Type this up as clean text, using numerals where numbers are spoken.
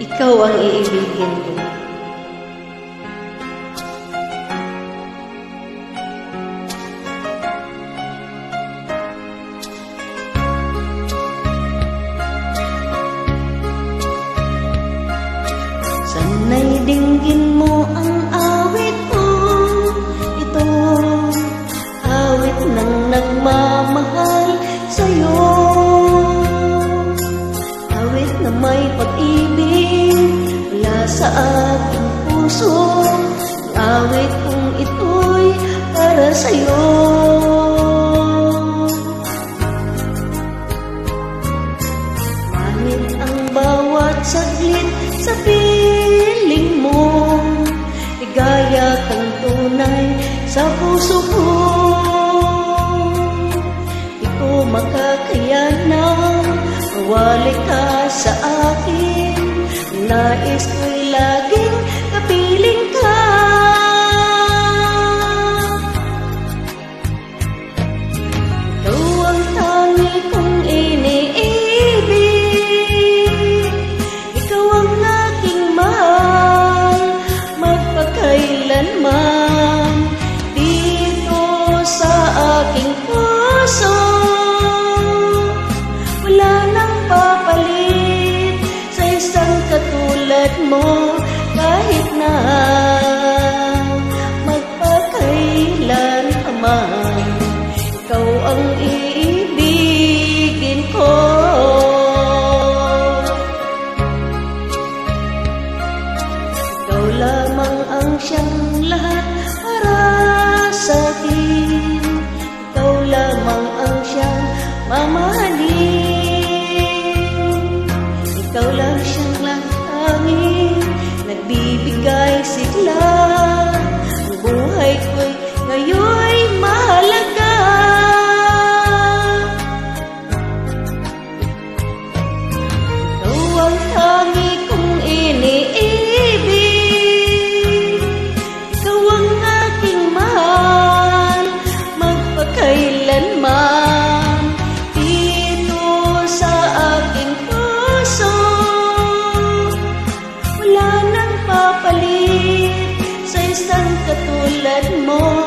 ikaw ang iibigin ko. Sana'y dinggin mo ang awit ko, ito awit ng nagmamahal sa'yo. Awit na may pag-ibig mula sa aking puso, awit kong ito'y para sa'yo. Manit ang bawat saglit sa piling mo, ligaya kang tunay sa puso ko. Di ko makakayanang mawali ka sa akin, nais ko'y laging kapiling ka. Ikaw ang tangi kong iniibig, ikaw ang aking mahal, magpakailanman dito sa aking puso. Wala nang papalit sa isang katulad mo, kahit na magpakailan pa man, ikaw ang iibigin ko. Ikaw lamang ang siyang lahat para sa akin, ikaw lamang ang siyang mamahalin. Ikaw lang siyang langtangin, nagbibigay sigla, ang buhay ko'y ngayon'y mahalaga. Ikaw ang tangi kong iniibig, ikaw ang aking mahal, magpakailanman dito sa aking puso. Wala nang papalit sa isang katulad mo.